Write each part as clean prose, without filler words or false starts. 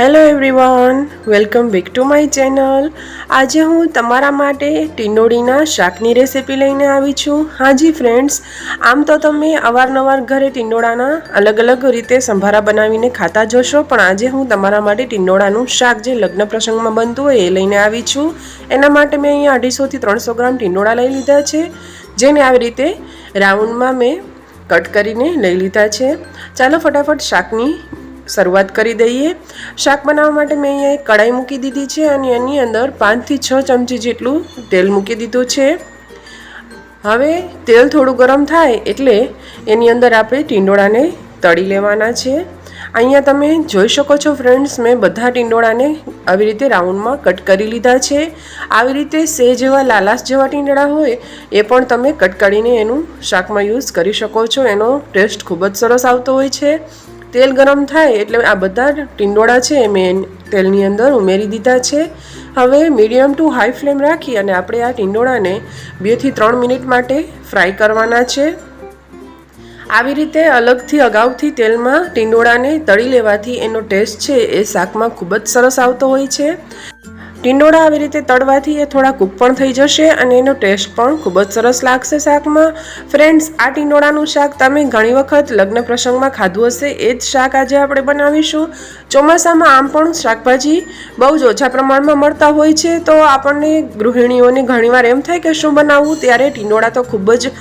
Hello everyone, welcome back to my channel. આજે હું તમારા માટે ટીંડોળીના શાકની રેસિપી લઈને આવી છું। હાજી ફ્રેન્ડ્સ, આમ તો તમે અવારનવાર ઘરે ટીંડોળાના અલગ અલગ રીતે સંભારા બનાવીને ખાતા જશો, પણ આજે હું તમારા માટે ટીંડોળાનું શાક જે લગ્ન પ્રસંગમાં બનતું હોય એ લઈને આવી છું। એના માટે મેં અહીંયા 250 થી 300 ગ્રામ ટીંડોળા લઈ લીધા છે, જેને આવી રીતે રાઉન્ડમાં મેં કટ કરીને લઈ લીધા છે। ચાલો ફટાફટ શાકની શરૂઆત કરી દઈએ। શાક બનાવવા માટે મેં અહીંયા એક કઢાઈ મૂકી દીધી છે અને એની અંદર 5 થી 6 ચમચી જેટલું તેલ મૂકી દીધું છે। હવે તેલ થોડું ગરમ થાય એટલે એની અંદર આપણે ટીંડોળાને તળી લેવાના છે। અહીંયા તમે જોઈ શકો છો ફ્રેન્ડ્સ, મેં બધા ટીંડોળાને આવી રીતે રાઉન્ડમાં કટ કરી લીધા છે। આવી રીતે સેજ જેવા લાલાશ જેવા ટીંડોળા હોય એ પણ તમે કટ કરીને એનું શાકમાં યુઝ કરી શકો છો। એનો ટેસ્ટ ખૂબ જ સરસ આવતો હોય છે। તેલ ગરમ થાય એટલે આ બધા ટીંડોળા છે મેં તેલની અંદર ઉમેરી દીધા છે। હવે મીડિયમ ટુ હાઈ ફ્લેમ રાખી અને આપણે આ ટીંડોળાને 2 થી 3 મિનિટ માટે ફ્રાય કરવાના છે। આવી રીતે અલગથી અગાઉથી તેલમાં ટીંડોળાને તળી લેવાથી એનો ટેસ્ટ છે એ શાકમાં ખૂબ જ સરસ આવતો હોય છે। ટીંડોળા આવી રીતે તળવાથી એ થોડા કૂક પણ થઈ જશે અને એનો ટેસ્ટ પણ ખૂબ જ સરસ લાગશે શાકમાં। ફ્રેન્ડ્સ, આ ટીંડોળાનું શાક તમે ઘણી વખત લગ્ન પ્રસંગમાં ખાધું હશે, એ જ શાક આજે આપણે બનાવીશું। ચોમાસામાં આમ પણ શાકભાજી બહુ જ ઓછા પ્રમાણમાં મળતા હોય છે, તો આપણને ગૃહિણીઓને ઘણીવાર એમ થાય કે શું બનાવવું, ત્યારે ટીંડોળા તો ખૂબ જ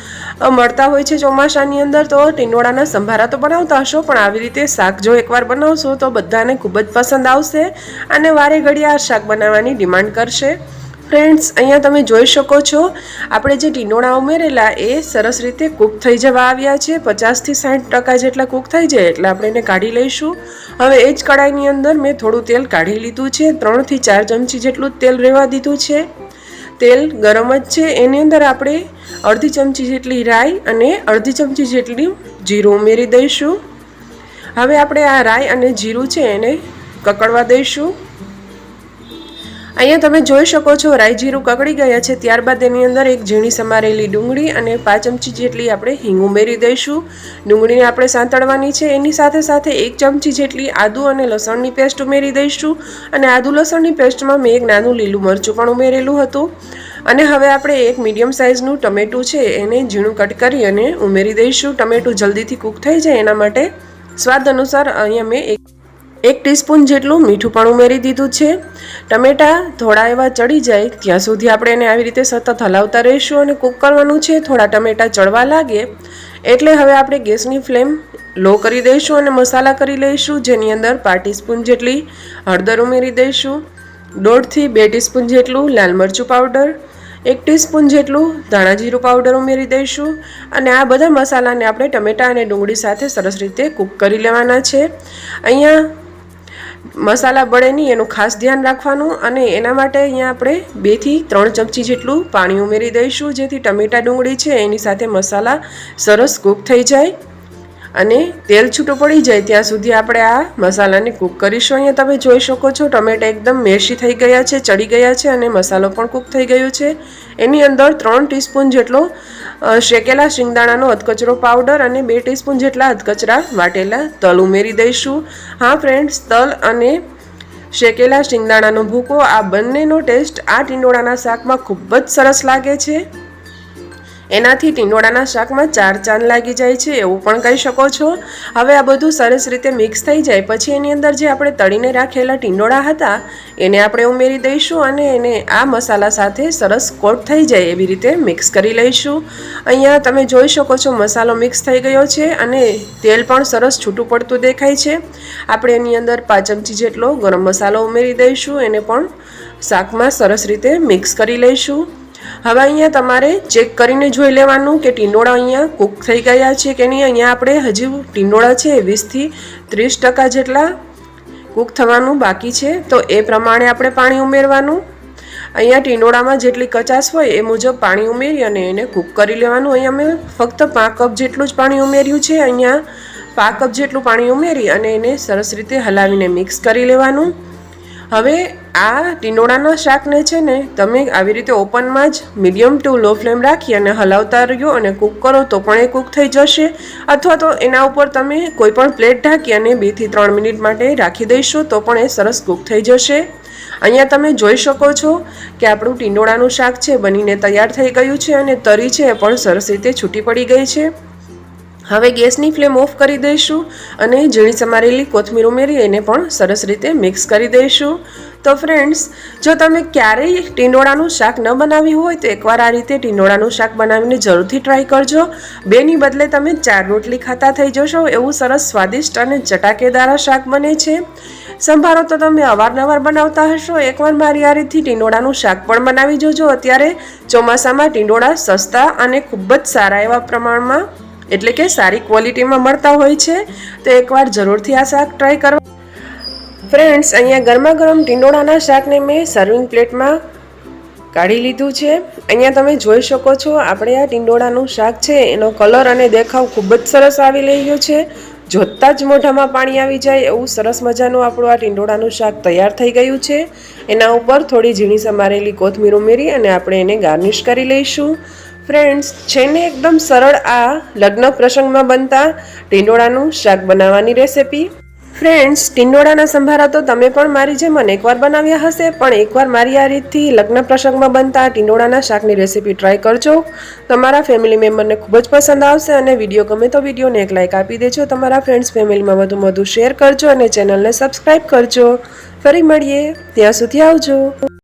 મળતા હોય છે ચોમાસાની અંદર, તો ટીંડોળાના સંભારા તો બનાવતા હશો, પણ આવી રીતે શાક જો એકવાર બનાવશો તો બધાને ખૂબ જ પસંદ આવશે અને વારે ઘડીએ આ શાક બનાવવાની ડિમાન્ડ કરશે। ફ્રેન્ડ્સ, અહીંયા તમે જોઈ શકો છો આપણે જે ટીંડોળા ઉમેરેલા એ સરસ રીતે કૂક થઈ જવા આવ્યા છે। 50 થી 60% જેટલા કૂક થઈ જાય એટલે આપણે એને કાઢી લઈશું। હવે એ જ કઢાઈની અંદર મેં થોડું તેલ કાઢી લીધું છે, 3 થી 4 ચમચી જેટલું તેલ રહેવા દીધું છે। તેલ ગરમ જ છે, એની અંદર આપણે અડધી ચમચી જેટલી રાઈ અને અડધી ચમચી જેટલી જીરું ઉમેરી દઈશું। હવે આપણે આ રાઈ અને જીરું છે એને કકડવા દઈશું। અહીંયા તમે જોઈ શકો છો રાઈ જીરું કકડી ગયા છે, ત્યારબાદ એની અંદર એક ઝીણી સમારેલી ડુંગળી અને 5 ચમચી જેટલી આપણે હિંગ ઉમેરી દઈશું। ડુંગળીને આપણે સાંતળવાની છે, એની સાથે સાથે 1 ચમચી જેટલી આદુ અને લસણની પેસ્ટ ઉમેરી દઈશું અને આદુ લસણની પેસ્ટમાં મેં એક નાનું લીલું મરચું પણ ઉમેરેલું હતું। અને હવે આપણે એક મીડિયમ સાઇઝનું ટમેટું છે એને ઝીણું કટ કરી અને ઉમેરી દઈશું। ટમેટું જલ્દીથી કૂક થઈ જાય એના માટે સ્વાદ અનુસાર અહીંયા મેં એક ટીસ્પૂન જેટલું મીઠું પણ ઉમેરી દીધું છે। ટમેટા થોડા એવા ચડી જાય ત્યાં સુધી આપણે એને આવી રીતે સતત હલાવતા રહીશું અને કૂક કરવાનું છે। થોડા ટમેટા ચડવા લાગે એટલે હવે આપણે ગેસની ફ્લેમ લો કરી દઈશું અને મસાલા કરી લઈશું, જેની અંદર 1/4 ટીસ્પૂન જેટલી હળદર ઉમેરી દઈશું, 1.5 થી 2 ટીસ્પૂન જેટલું લાલ મરચું પાવડર, 1 ટીસ્પૂન જેટલું ધાણા જીરું પાવડર ઉમેરી દઈશું અને આ બધા મસાલાને આપણે ટમેટા અને ડુંગળી સાથે સરસ રીતે કૂક કરી લેવાના છે। અહીંયા મસાલા બળે નહીં એનું ખાસ ધ્યાન રાખવાનું અને એના માટે અહીંયા આપણે 2 થી 3 ચમચી જેટલું પાણી ઉમેરી દઈશું, જેથી ટમેટા ડુંગળી છે એની સાથે મસાલા સરસ કૂક થઈ જાય અને તેલ છૂટું પડી જાય ત્યાં સુધી આપણે આ મસાલાને કૂક કરીશું। અહીંયા તમે જોઈ શકો છો ટમેટા એકદમ મેશી થઈ ગયા છે, ચડી ગયા છે અને મસાલો પણ કૂક થઈ ગયો છે। એની અંદર 3 ટીસ્પૂન જેટલો શેકેલા શિંગદાણાનો અધકચરો પાવડર અને 2 ટીસ્પૂન જેટલા અધકચરા વાટેલા તલ ઉમેરી દઈશું। હા ફ્રેન્ડ્સ, તલ અને શેકેલા શિંગદાણાનો ભૂકો આ બંનેનો ટેસ્ટ આ ટીંડોળાના શાકમાં ખૂબ જ સરસ લાગે છે। એનાથી ટીંડોળાના શાકમાં 4 ચાંદ લાગી જાય છે એવું પણ કહી શકો છો। હવે આ બધું સરસ રીતે મિક્સ થઈ જાય પછી એની અંદર જે આપણે તળીને રાખેલા ટીંડોળા હતા એને આપણે ઉમેરી દઈશું અને એને આ મસાલા સાથે સરસ કોટ થઈ જાય એવી રીતે મિક્સ કરી લઈશું। અહીંયા તમે જોઈ શકો છો મસાલો મિક્સ થઈ ગયો છે અને તેલ પણ સરસ છૂટું પડતું દેખાય છે। આપણે એની અંદર 5 ચમચી જેટલો ગરમ મસાલો ઉમેરી દઈશું, એને પણ શાકમાં સરસ રીતે મિક્સ કરી લઈશું। હવે અહીંયા તમારે ચેક કરીને જોઈ લેવાનું કે ટીંડોળા અહીંયા કૂક થઈ ગયા છે કે નહીં। અહીંયા આપણે હજી ટીંડોળા છે 20 થી 30% જેટલા કૂક થવાનું બાકી છે, તો એ પ્રમાણે આપણે પાણી ઉમેરવાનું। અહીંયા ટીંડોળામાં જેટલી કચાશ હોય એ મુજબ પાણી ઉમેરી અને એને કૂક કરી લેવાનું। અહીંયા મેં ફક્ત 5 કપ જેટલું જ પાણી ઉમેર્યું છે। અહીંયા 5 કપ જેટલું પાણી ઉમેરી અને એને સરસ રીતે હલાવીને મિક્સ કરી લેવાનું। હવે આ ટીંડોળાના શાકને છે ને તમે આવી રીતે ઓપનમાં જ મીડિયમ ટુ લો ફ્લેમ રાખી અને હલાવતા રહ્યો અને કૂક કરો તો પણ એ કૂક થઈ જશે, અથવા તો એના ઉપર તમે કોઈ પણ પ્લેટ ઢાંકી અને 2 થી 3 મિનિટ માટે રાખી દઈશું તો પણ એ સરસ કૂક થઈ જશે. અહીંયા તમે જોઈ શકો છો કે આપણું ટીંડોળાનું શાક છે બનીને તૈયાર થઈ ગયું છે અને તરી છે એ પણ સરસ રીતે છૂટી પડી ગઈ છે. હવે ગેસની ફ્લેમ ઓફ કરી દઈશું અને ઝીણી સમારેલી કોથમીર ઉમેરી એને પણ સરસ રીતે મિક્સ કરી દઈશું. તો ફ્રેન્ડ્સ, જો તમે ક્યારેય ટીંડોળાનું શાક ન બનાવ્યું હોય તો એકવાર આ રીતે ટીંડોળાનું શાક બનાવીને જરૂરથી ટ્રાય કરજો. 2ની બદલે તમે 4 રોટલી ખાતા થઈ જશો, એવું સરસ સ્વાદિષ્ટ અને ચટાકેદાર શાક બને છે. સંભારો તો તમે અવારનવાર બનાવતા હશો, એકવાર મારી આ રીતથી ટીંડોળાનું શાક પણ બનાવી જોજો. અત્યારે ચોમાસામાં ટીંડોળા સસ્તા અને ખૂબ જ સારા એવા પ્રમાણમાં એટલે કે સારી ક્વોલિટીમાં મળતા હોય છે, તો એકવાર જરૂરથી આ શાક ટ્રાય કરવા. ફ્રેન્ડ્સ, અહીંયા ગરમા ગરમ ટીંડોળાના શાકને મેં સર્વિંગ પ્લેટમાં કાઢી લીધું છે. અહીંયા તમે જોઈ શકો છો આપણે આ ટીંડોળાનું શાક છે એનો કલર અને દેખાવ ખૂબ જ સરસ આવી રહ્યો છે. જોતાં જ મોઢામાં પાણી આવી જાય એવું સરસ મજાનું આપણું આ ટીંડોળાનું શાક તૈયાર થઈ ગયું છે. એના ઉપર થોડી ઝીણી સમારેલી કોથમીર ઉમેરી અને આપણે એને ગાર્નિશ કરી લઈશું. ફ્રેન્ડ્સ, છે ને એકદમ સરળ આ લગ્ન પ્રસંગમાં બનતા ટીંડોળાનું શાક બનાવવાની રેસિપી. ફ્રેન્ડ્સ, ટીંડોળાના સંભારા તો તમે પણ મારી જેમ અનેકવાર બનાવ્યા હશે, પણ એકવાર મારી આ રીતથી લગ્ન પ્રસંગમાં બનતા ટીંડોળાના શાકની રેસિપી ટ્રાય કરજો. તમારા ફેમિલી મેમ્બરને ખૂબ જ પસંદ આવશે અને વિડીયો ગમે તો વિડીયોને એક લાઇક આપી દેજો. તમારા ફ્રેન્ડ્સ ફેમિલીમાં વધુ શેર કરજો અને ચેનલને સબસ્ક્રાઈબ કરજો. ફરી મળીએ, ત્યાં સુધી આવજો.